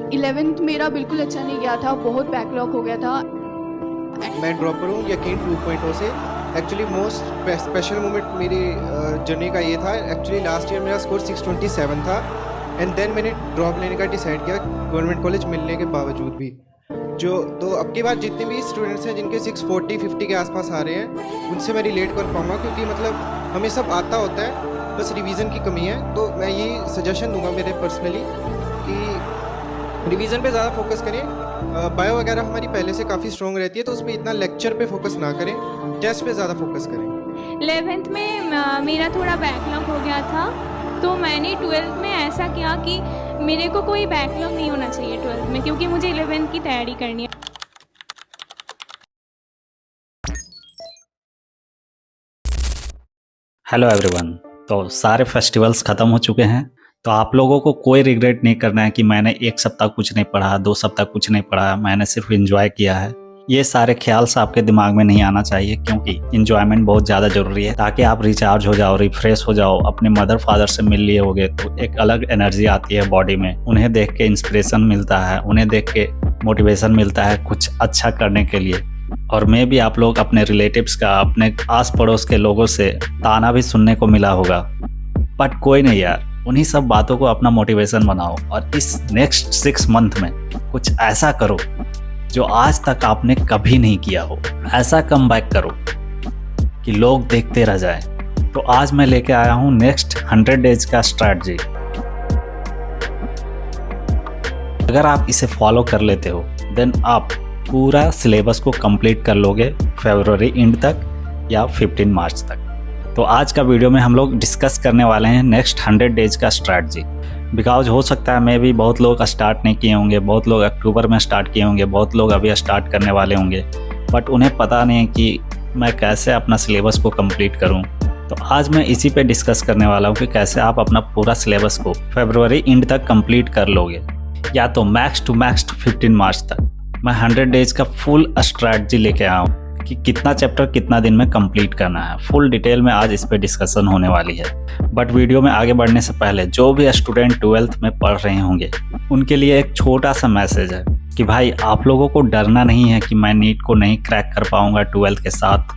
11th मेरा बिल्कुल अच्छा नहीं गया था, बहुत बैकलॉग हो गया था। मैं ड्रॉपर हूँ यकीन 2.0 से। एक्चुअली मोस्ट स्पेशल मोमेंट मेरी जर्नी का ये था। एक्चुअली लास्ट ईयर मेरा स्कोर 627 था एंड देन मैंने ड्रॉप लेने का डिसाइड किया गवर्नमेंट कॉलेज मिलने के बावजूद भी। तो अब की बार जितने भी स्टूडेंट्स हैं जिनके 640 50 के आसपास आ रहे हैं उनसे मैं रिलेट कर पाऊँगा, क्योंकि मतलब हमें सब आता होता है, बस रिवीजन की कमी है। तो मैं ये सजेशन दूंगा मेरे पर्सनली कि रिवीजन पे ज़्यादा फोकस करें। बायो वगैरह हमारी पहले से काफ़ी स्ट्रॉन्ग रहती है, तो उस पर इतना लेक्चर पे फोकस ना करें, टेस्ट पे ज़्यादा फोकस करें। 11th में मेरा थोड़ा बैकलॉग हो गया था, तो मैंने 12th में ऐसा किया कि मेरे को कोई बैकलॉग नहीं होना चाहिए 12th में, क्योंकि मुझे 11th की तैयारी करनी है। Hello everyone. तो सारे फेस्टिवल्स ख़त्म हो चुके हैं, तो आप लोगों को कोई रिग्रेट नहीं करना है कि मैंने एक सप्ताह कुछ नहीं पढ़ा, 2 सप्ताह कुछ नहीं पढ़ा, मैंने सिर्फ एंजॉय किया है। ये सारे ख्याल आपके दिमाग में नहीं आना चाहिए, क्योंकि एंजॉयमेंट बहुत ज़्यादा ज़रूरी है ताकि आप रिचार्ज हो जाओ, रिफ्रेश हो जाओ। अपने मदर फादर से मिल लिए होगे तो एक अलग एनर्जी आती है बॉडी में, उन्हें देख के इंस्पिरेशन मिलता है, उन्हें देख के मोटिवेशन मिलता है कुछ अच्छा करने के लिए। और मैं भी आप लोग अपने रिलेटिव्स का, अपने आस पड़ोस के लोगों से ताना भी सुनने को मिला होगा, बट कोई नहीं यार, उन्हीं सब बातों को अपना मोटिवेशन बनाओ और इस नेक्स्ट 6 मंथ में कुछ ऐसा करो जो आज तक आपने कभी नहीं किया हो। ऐसा कमबैक करो कि लोग देखते रह जाएं। तो आज मैं लेके आया हूँ नेक्स्ट 100 डेज का स्ट्रैटेजी। अगर आप इसे फॉलो कर लेते हो देन आप पूरा सिलेबस को कंप्लीट कर लोगे फरवरी एंड तक या 15 मार्च तक। तो आज का वीडियो में हम लोग डिस्कस करने वाले हैं नेक्स्ट 100 डेज का स्ट्रैटेजी। बिकॉज हो सकता है मैं भी बहुत लोग स्टार्ट नहीं किए होंगे, बहुत लोग अक्टूबर में स्टार्ट किए होंगे, बहुत लोग अभी स्टार्ट करने वाले होंगे, बट उन्हें पता नहीं है कि मैं कैसे अपना सिलेबस को कंप्लीट करूं। तो आज मैं इसी पे डिस्कस करने वाला हूं कि कैसे आप अपना पूरा सिलेबस को फरवरी एंड तक कंप्लीट कर लोगे, या तो मैक्स टू मैक्स 15 मार्च तक। मैं 100 डेज का फुल स्ट्रैटेजी लेके आया हूँ कि कितना चैप्टर कितना दिन में कंप्लीट करना है। फुल डिटेल में आज इस पे डिस्कशन होने वाली है। बट वीडियो में आगे बढ़ने से पहले जो भी स्टूडेंट 12th में पढ़ रहे होंगे उनके लिए एक छोटा सा मैसेज है कि भाई आप लोगों को डरना नहीं है कि मैं नीट को नहीं क्रैक कर पाऊंगा 12th के साथ,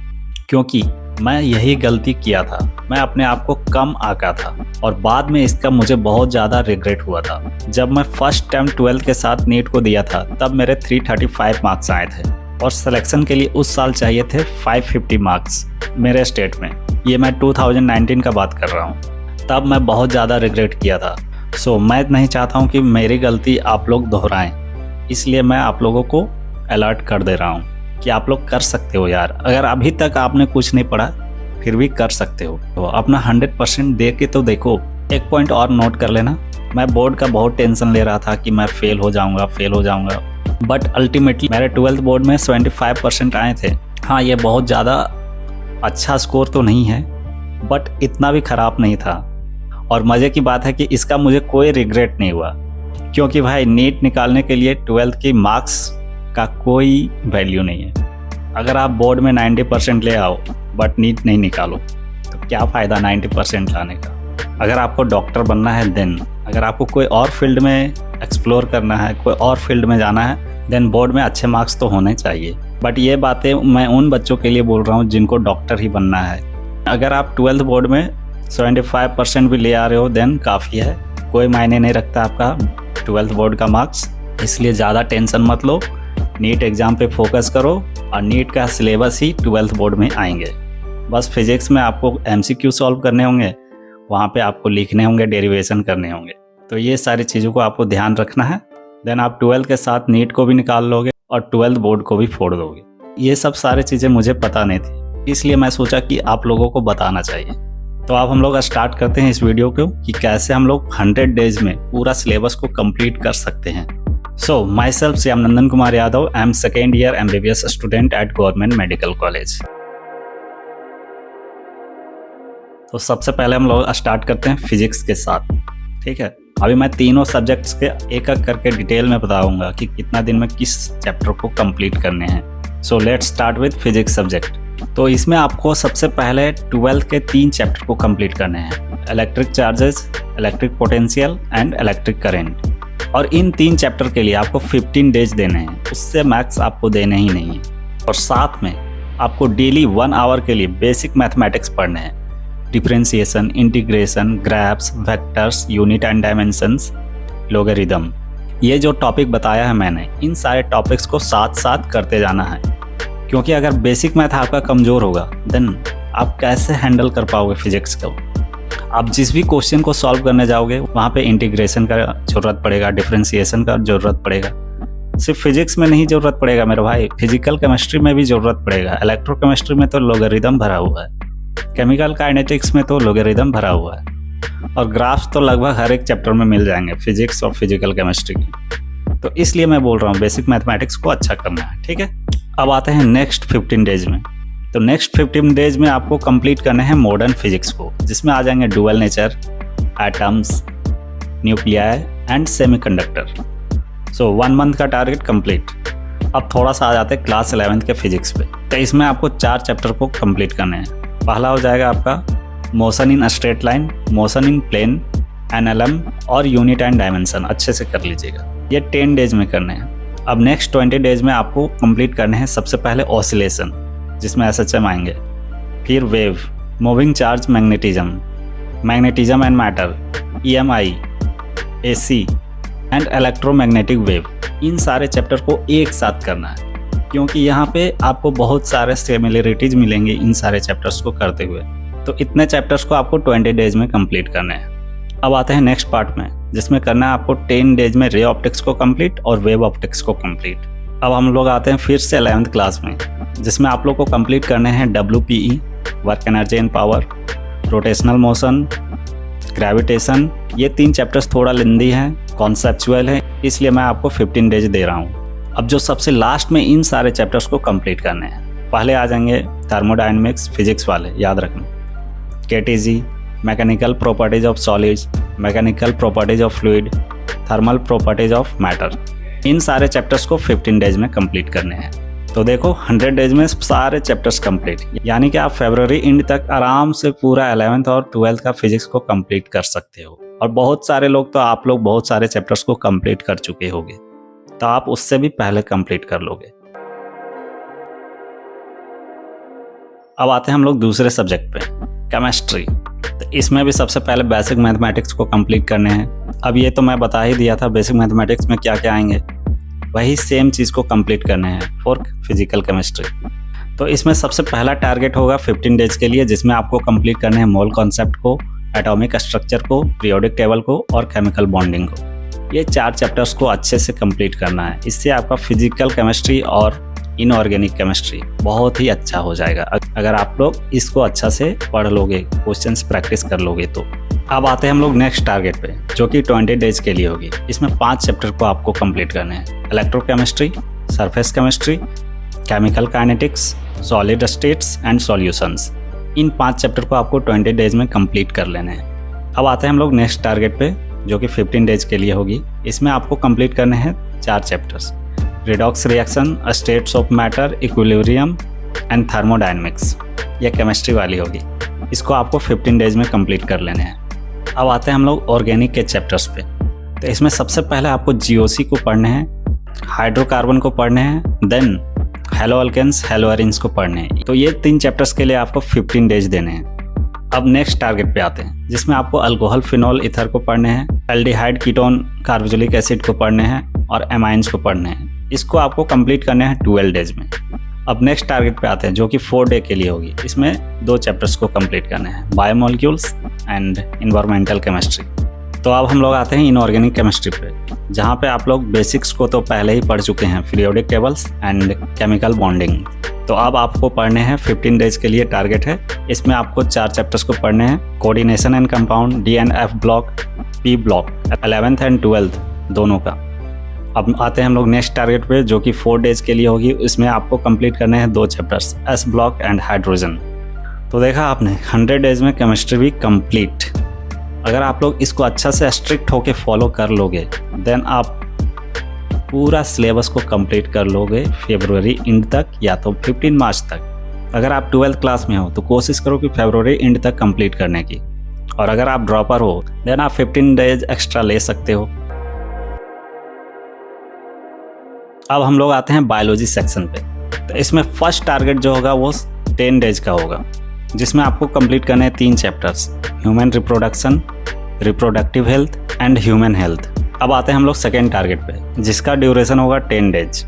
क्योंकि मैं यही गलती किया था। मैं अपने आप को कम आंका था और बाद में इसका मुझे बहुत ज़्यादा रिग्रेट हुआ था। जब मैं फर्स्ट टाइम 12th के साथ नीट को दिया था तब मेरे 335 मार्क्स आए थे और सिलेक्शन के लिए उस साल चाहिए थे 550 मार्क्स मेरे स्टेट में। ये मैं 2019 का बात कर रहा हूँ। तब मैं बहुत ज़्यादा रिग्रेट किया था। सो मैं नहीं चाहता हूँ कि मेरी गलती आप लोग दोहराएं, इसलिए मैं आप लोगों को अलर्ट कर दे रहा हूँ कि आप लोग कर सकते हो यार। अगर अभी तक आपने कुछ नहीं पढ़ा फिर भी कर सकते हो, तो अपना 100% दे के तो देखो। एक पॉइंट और नोट कर लेना, मैं बोर्ड का बहुत टेंशन ले रहा था कि मैं फेल हो जाऊंगा, बट अल्टीमेटली मेरे 12th बोर्ड में 75% आए थे। हाँ, ये बहुत ज़्यादा अच्छा स्कोर तो नहीं है, बट इतना भी ख़राब नहीं था। और मज़े की बात है कि इसका मुझे कोई रिग्रेट नहीं हुआ, क्योंकि भाई नीट निकालने के लिए 12th की मार्क्स का कोई वैल्यू नहीं है। अगर आप बोर्ड में 90% ले आओ बट नीट नहीं निकालो तो क्या फ़ायदा 90% लाने का। अगर आपको डॉक्टर बनना है देन, अगर आपको कोई और फील्ड में एक्सप्लोर करना है, कोई और फील्ड में जाना है, देन बोर्ड में अच्छे मार्क्स तो होने चाहिए। बट ये बातें मैं उन बच्चों के लिए बोल रहा हूँ जिनको डॉक्टर ही बनना है। अगर आप 12th बोर्ड में 75% भी ले आ रहे हो देन काफ़ी है, कोई मायने नहीं रखता आपका 12th बोर्ड का मार्क्स। इसलिए ज़्यादा टेंशन मत लो, नीट एग्ज़ाम पे फोकस करो और नीट का सिलेबस ही 12th बोर्ड में आएंगे। बस फिजिक्स में आपको MCQ सॉल्व करने होंगे, वहाँ पे आपको लिखने होंगे, डेरिवेशन करने होंगे। तो ये सारी चीज़ों को आपको ध्यान रखना है। देन आप 12th के साथ नीट को भी निकाल लोगे और 12th बोर्ड को भी फोड़ दोगे। ये सब सारी चीज़ें मुझे पता नहीं थी, इसलिए मैं सोचा कि आप लोगों को बताना चाहिए। तो अब हम लोग स्टार्ट करते हैं इस वीडियो को कि कैसे हम लोग 100 डेज में पूरा सिलेबस को कंप्लीट कर सकते हैं। So myself Shyam Nandan Kumar Yadav, I am second year MBBS student at government medical college. तो सबसे पहले हम लोग स्टार्ट करते हैं फिजिक्स के साथ, ठीक है। अभी मैं तीनों सब्जेक्ट्स के एक एक करके डिटेल में बताऊंगा कि कितना दिन में किस चैप्टर को कंप्लीट करने हैं। So let's start with physics subject. तो इसमें आपको सबसे पहले 12th के 3 चैप्टर को कंप्लीट करने हैं, electric charges, electric potential and electric current. और इन 3 चैप्टर के लिए आपको 15 डेज देने हैं, उससे मैथ्स आपको देने ही नहीं है। और साथ में आपको डेली 1 आवर के लिए बेसिक मैथमेटिक्स पढ़ने हैं, differentiation, integration, graphs, vectors, unit and dimensions, logarithm. ये जो टॉपिक बताया है मैंने, इन सारे टॉपिक्स को साथ साथ करते जाना है, क्योंकि अगर बेसिक मैथ आपका कमज़ोर होगा देन आप कैसे हैंडल कर पाओगे फिजिक्स को। आप जिस भी क्वेश्चन को सॉल्व करने जाओगे वहाँ पे इंटीग्रेशन का ज़रूरत पड़ेगा, डिफरेंशिएशन का ज़रूरत पड़ेगा। सिर्फ फिजिक्स में नहीं ज़रूरत पड़ेगा मेरे भाई, फिजिकल केमिस्ट्री में भी ज़रूरत पड़ेगा। इलेक्ट्रोकेमिस्ट्री में तो लॉगरिथम भरा हुआ है, केमिकल काइनेटिक्स में तो लॉगरिथम भरा हुआ है, और ग्राफ्स तो लगभग हर एक चैप्टर में मिल जाएंगे फिजिक्स और फिजिकल केमिस्ट्री के। तो इसलिए मैं बोल रहा हूँ बेसिक मैथमेटिक्स को अच्छा करना है, ठीक है। अब आते हैं नेक्स्ट 15 डेज में। तो नेक्स्ट 15 डेज में आपको कंप्लीट करना है मॉडर्न फिजिक्स को, जिसमें आ जाएंगे dual nature, atoms, nuclei and semiconductor. So 1 month का टारगेट कंप्लीट। अब थोड़ा सा आ जाते हैं क्लास 11th के फिजिक्स पे। तो इसमें आपको 4 चैप्टर को कंप्लीट करने हैं। पहला हो जाएगा आपका motion in straight line, motion in plane, NLM और यूनिट एंड डायमेंशन। अच्छे से कर लीजिएगा, ये 10 डेज में करने हैं। अब नेक्स्ट 20 डेज में आपको कंप्लीट करने हैं सबसे पहले ऑसिलेशन, जिसमें एसएचएम आएंगे, फिर wave, moving charge magnetism, magnetism and matter, EMI, AC and electromagnetic wave. इन सारे चैप्टर को एक साथ करना है, क्योंकि यहाँ पे आपको बहुत सारे सिमिलरिटीज मिलेंगे इन सारे चैप्टर्स को करते हुए। तो इतने चैप्टर्स को आपको 20 डेज में कंप्लीट करने हैं। अब आते हैं नेक्स्ट पार्ट में, जिसमें करना है आपको 10 डेज में रे ऑप्टिक्स को कंप्लीट और वेव ऑप्टिक्स को कंप्लीट। अब हम लोग आते हैं फिर से 11th क्लास में, जिसमें आप लोग को कंप्लीट करने हैं WPE, work energy and power, rotational motion, gravitation. ये 3 चैप्टर्स थोड़ा लेंदी हैं, कॉन्सेप्चुअल है, इसलिए मैं आपको 15 डेज दे रहा हूँ। अब जो सबसे लास्ट में इन सारे चैप्टर्स को कंप्लीट करने हैं, पहले आ जाएंगे थर्मोडायनेमिक्स फिजिक्स वाले, याद रखना, KTG, mechanical properties of solids, mechanical properties of fluid, thermal properties of matter. इन सारे चैप्टर्स को 15 डेज में कंप्लीट करने हैं। तो देखो 100 डेज में सारे चैप्टर्स कंप्लीट, यानी कि आप फरवरी एंड तक आराम से पूरा 11th और 12th का फिजिक्स को कंप्लीट कर सकते हो। और बहुत सारे लोग तो आप लोग बहुत सारे चैप्टर्स को कंप्लीट कर चुके होंगे, तो आप उससे भी पहले कंप्लीट कर लोगे। अब आते हैं हम लोग दूसरे सब्जेक्ट पे, केमिस्ट्री। तो इसमें भी सबसे पहले बेसिक मैथमेटिक्स को कंप्लीट करने हैं। अब ये तो मैं बता ही दिया था बेसिक मैथमेटिक्स में क्या क्या आएंगे, वही सेम चीज़ को कंप्लीट करने हैं फॉर फिजिकल केमिस्ट्री। तो इसमें सबसे पहला टारगेट होगा 15 डेज के लिए, जिसमें आपको कंप्लीट करने हैं मोल कॉन्सेप्ट को, एटॉमिक स्ट्रक्चर को, पीरियोडिक टेबल को और केमिकल बॉन्डिंग को। ये 4 चैप्टर्स को अच्छे से कंप्लीट करना है। इससे आपका फिजिकल केमिस्ट्री और इनऑर्गेनिक केमिस्ट्री बहुत ही अच्छा हो जाएगा अगर आप लोग इसको अच्छा से पढ़ लोगे, क्वेश्चंस प्रैक्टिस कर लोगे तो। अब आते हैं हम लोग नेक्स्ट टारगेट पे, जो कि 20 डेज के लिए होगी। इसमें 5 चैप्टर को आपको कंप्लीट करने हैं, electrochemistry, surface chemistry, chemical kinetics, solid states and solutions. In 5 chapter को आपको 20 डेज में कंप्लीट कर लेने हैं। अब आते हैं हम लोग नेक्स्ट टारगेट पे, जो कि 15 डेज के लिए होगी। इसमें आपको कंप्लीट करने हैं 4 chapters, redox reaction, states of matter, equilibrium and thermodynamics. यह केमिस्ट्री वाली होगी, इसको आपको 15 डेज में कंप्लीट कर लेने हैं। अब आते हैं हम लोग ऑर्गेनिक के चैप्टर्स पे। तो इसमें सबसे पहले आपको GOC को पढ़ने हैं, हाइड्रोकार्बन को पढ़ने हैं, then haloalkanes, haloarenes को पढ़ने हैं। तो ये 3 चैप्टर्स के लिए आपको 15 डेज देने हैं। अब नेक्स्ट टारगेट पे आते हैं, जिसमें आपको अल्कोहल, फिनॉल, ईथर को पढ़ने हैं, एल्डिहाइड, कीटोन, कार्बोक्सिलिक एसिड को पढ़ने हैं और एमाइंस को पढ़ने हैं। इसको आपको कंप्लीट करने हैं 12 डेज में। अब नेक्स्ट टारगेट पे आते हैं, जो कि 4 डे के लिए होगी। इसमें 2 चैप्टर्स को कंप्लीट करने हैं, बायोमोलिक्यूल्स एंड इन्वायरमेंटल केमिस्ट्री। तो अब हम लोग आते हैं इनऑर्गेनिक केमिस्ट्री पे, जहाँ पे आप लोग बेसिक्स को तो पहले ही पढ़ चुके हैं, periodic tables and chemical bonding. तो अब आपको पढ़ने हैं, 15 डेज के लिए टारगेट है। इसमें आपको 4 चैप्टर्स को पढ़ने हैं, coordination and compound, DNF block, P block, 11th and 12th दोनों का। अब आते हैं हम लोग नेक्स्ट टारगेट पे, जो कि 4 डेज के लिए होगी। इसमें आपको कंप्लीट करने हैं 2 chapters, S block and hydrogen. तो देखा आपने 100 डेज में केमिस्ट्री भी कंप्लीट। अगर आप लोग इसको अच्छा से स्ट्रिक्ट होके फॉलो कर लोगे, देन आप पूरा सिलेबस को कंप्लीट कर लोगे फरवरी एंड तक या तो 15 मार्च तक। अगर आप 12th क्लास में हो तो कोशिश करो कि फरवरी एंड तक कंप्लीट करने की, और अगर आप ड्रॉपर हो देन आप 15 डेज एक्स्ट्रा ले सकते हो। अब हम लोग आते हैं बायोलॉजी सेक्शन पे। तो इसमें फर्स्ट टारगेट जो होगा वो 10 डेज का होगा, जिसमें आपको कंप्लीट करने हैं 3 chapters, human reproduction, reproductive health and human health. अब आते हैं हम लोग सेकेंड टारगेट पे, जिसका ड्यूरेशन होगा 10 डेज।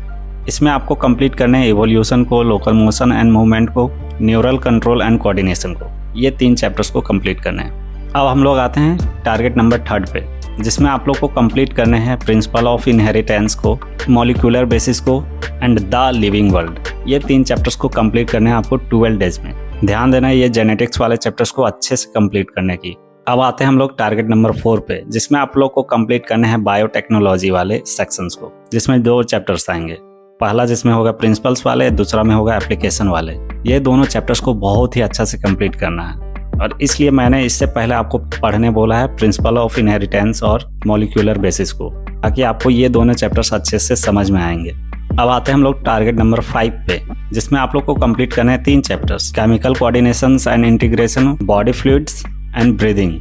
इसमें आपको कंप्लीट करने हैं इवोल्यूशन को, लोकल मोशन एंड मूवमेंट को, न्यूरल कंट्रोल एंड कोऑर्डिनेशन को। ये 3 चैप्टर्स को कंप्लीट करने हैं। अब हम लोग आते हैं टारगेट नंबर 3 पे, जिसमें आप लोग को कंप्लीट करने हैं प्रिंसिपल ऑफ इनहेरिटेंस को, मॉलिक्यूलर बेसिस को एंड द लिविंग वर्ल्ड। ये 3 चैप्टर्स को कंप्लीट करने हैं आपको 12 डेज में। ध्यान देना ये जेनेटिक्स वाले चैप्टर्स को अच्छे से कंप्लीट करने की। अब आते हैं हम लोग टारगेट नंबर 4 पे, जिसमें आप लोग को कंप्लीट करने हैं बायोटेक्नोलॉजी वाले सेक्शंस को, जिसमें 2 चैप्टर्स आएंगे। पहला जिसमें होगा प्रिंसिपल्स वाले, दूसरा में होगा एप्लीकेशन वाले। ये दोनों चैप्टर्स को बहुत ही अच्छा से कंप्लीट करना है, और इसलिए मैंने इससे पहले आपको पढ़ने बोला है प्रिंसिपल ऑफ इनहेरिटेंस और मॉलिक्यूलर बेसिस को, ताकि आपको ये दोनों चैप्टर्स अच्छे से समझ में आएंगे। अब आते हैं हम लोग टारगेट नंबर 5 पे, जिसमें आप लोग को कंप्लीट करने हैं 3 chapters, chemical coordination and integration, body fluids and breathing,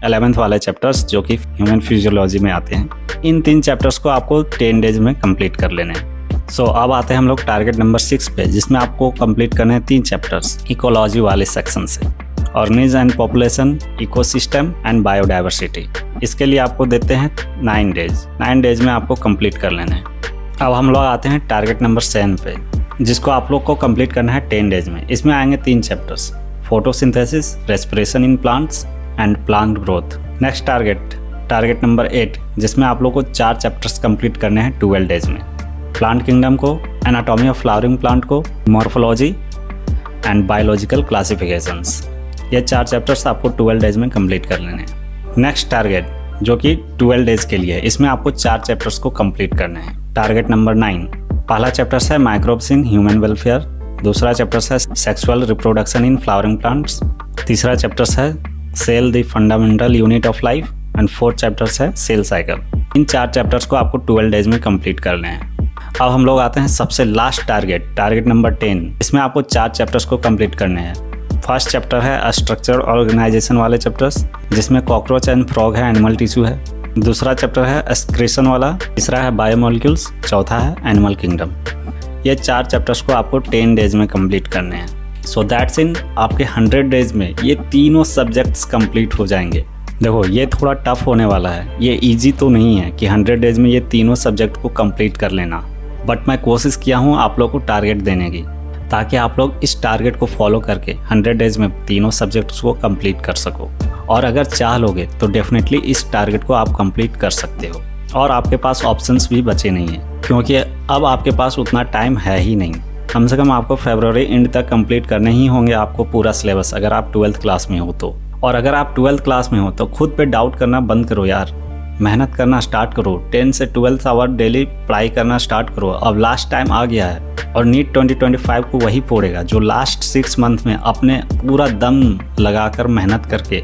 11th वाले चैप्टर्स जो कि ह्यूमन फिजियोलॉजी में आते हैं। इन 3 चैप्टर्स को आपको 10 डेज में कंप्लीट कर लेने हैं। अब आते हैं हम लोग टारगेट नंबर 6 पे, जिसमें आपको कंप्लीट करने हैं 3 चैप्टर्स इकोलॉजी वाले सेक्शन से, organism and population, ecosystem and biodiversity. इसके लिए आपको देते हैं 9 डेज। 9 डेज में आपको कंप्लीट कर लेना है। अब हम लोग आते हैं टारगेट नंबर 7 पे, जिसको आप लोग को कंप्लीट करना है 10 डेज में। इसमें आएंगे 3 chapters, photosynthesis, respiration in plants and plant growth. Next target number 8, जिसमें आप लोग को 4 चैप्टर्स कंप्लीट करने हैं 12 डेज में, प्लांट किंगडम को, एनाटॉमी ऑफ फ्लावरिंग प्लांट को, मॉर्फोलॉजी एंड बायोलॉजिकल क्लासिफिकेशंस। ये 4 चैप्टर्स आपको 12 डेज में कंप्लीट कर लेने हैं। नेक्स्ट टारगेट जो कि 12 डेज के लिए है, इसमें आपको 4 चैप्टर्स को कंप्लीट करने हैं। टारगेट नंबर 9, पहला चैप्टर्स है माइक्रोब्स इन ह्यूमन वेलफेयर, दूसरा चैप्टर्स है sexual reproduction in flowering plants, तीसरा चैप्टर्स है cell the fundamental unit of life and 4th chapters है सेल साइकिल। इन 4 चैप्टर्स को आपको 12 डेज में कंप्लीट करने हैं। अब हम लोग आते हैं सबसे लास्ट टारगेट नंबर 10। इसमें आपको 4 चैप्टर्स को कंप्लीट करने हैं। फर्स्ट चैप्टर है स्ट्रक्चर ऑर्गेनाइजेशन वाले चैप्टर्स, जिसमें कॉकरोच एंड फ्रॉग है, एनिमल टिश्यू है। दूसरा चैप्टर है एक्सक्रीशन वाला, तीसरा है बायोमोलिक्यूल्स, चौथा है एनिमल किंगडम। ये 4 चैप्टर्स को आपको 10 डेज में कंप्लीट करने हैं। सो दैट्स इन, आपके 100 डेज में ये तीनों सब्जेक्ट्स कंप्लीट हो जाएंगे। देखो ये थोड़ा टफ होने वाला है, ये इजी तो नहीं है कि 100 डेज में ये तीनों सब्जेक्ट को कंप्लीट कर लेना, बट मैं कोशिश किया हूँ आप लोग को टारगेट देने की, ताकि आप लोग इस टारगेट को फॉलो करके 100 डेज में तीनों सब्जेक्ट्स को कंप्लीट कर सको। और अगर चाह लोगे तो डेफिनेटली इस टारगेट को आप कंप्लीट कर सकते हो, और आपके पास ऑप्शंस भी बचे नहीं हैं, क्योंकि अब आपके पास उतना टाइम है ही नहीं। कम से कम आपको फरवरी एंड तक कंप्लीट करने ही होंगे आपको पूरा सिलेबस, अगर आप 12th क्लास में हो तो। और अगर आप 12th क्लास में हो तो खुद पे डाउट करना बंद करो यार, मेहनत करना स्टार्ट करो, 10 से 12 आवर डेली पढ़ाई करना स्टार्ट करो। अब लास्ट टाइम आ गया है, और नीट 2025 को वही फोड़ेगा जो लास्ट 6 मंथ में अपने पूरा दम लगाकर मेहनत करके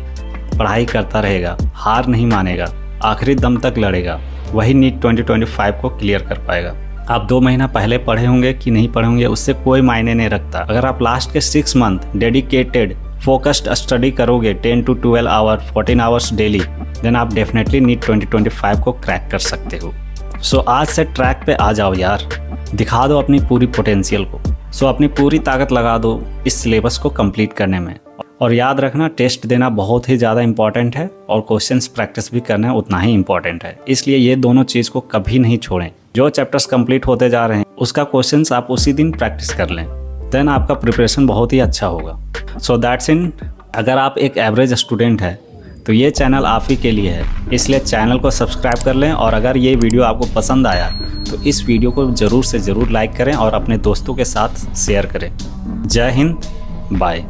पढ़ाई करता रहेगा, हार नहीं मानेगा, आखिरी दम तक लड़ेगा, वही नीट 2025 को क्लियर कर पाएगा। आप 2 महीना पहले पढ़े होंगे कि नहीं पढ़े होंगे उससे कोई मायने नहीं रखता। अगर आप लास्ट के 6 मंथ डेडिकेटेड फोकस्ड स्टडी करोगे 10 to 12 hour 14 hours daily, then आप डेफिनेटली नीट 2025 को क्रैक कर सकते हो। सो आज से ट्रैक पे आ जाओ यार, दिखा दो अपनी पूरी पोटेंशियल को। सो अपनी पूरी ताकत लगा दो इस सिलेबस को कंप्लीट करने में। और याद रखना, टेस्ट देना बहुत ही ज़्यादा इंपॉर्टेंट है, और क्वेश्चंस प्रैक्टिस भी करना उतना ही इंपॉर्टेंट है। इसलिए ये दोनों चीज़ को कभी नहीं छोड़ें। जो चैप्टर्स कंप्लीट होते जा रहे हैं उसका क्वेश्चंस आप उसी दिन प्रैक्टिस कर लें, देन आपका प्रिपरेशन बहुत ही अच्छा होगा। सो दैट्स इन, अगर आप एक एवरेज स्टूडेंट है तो ये चैनल आप ही के लिए है, इसलिए चैनल को सब्सक्राइब कर लें। और अगर ये वीडियो आपको पसंद आया तो इस वीडियो को ज़रूर से ज़रूर लाइक करें और अपने दोस्तों के साथ शेयर करें। जय हिंद, बाय।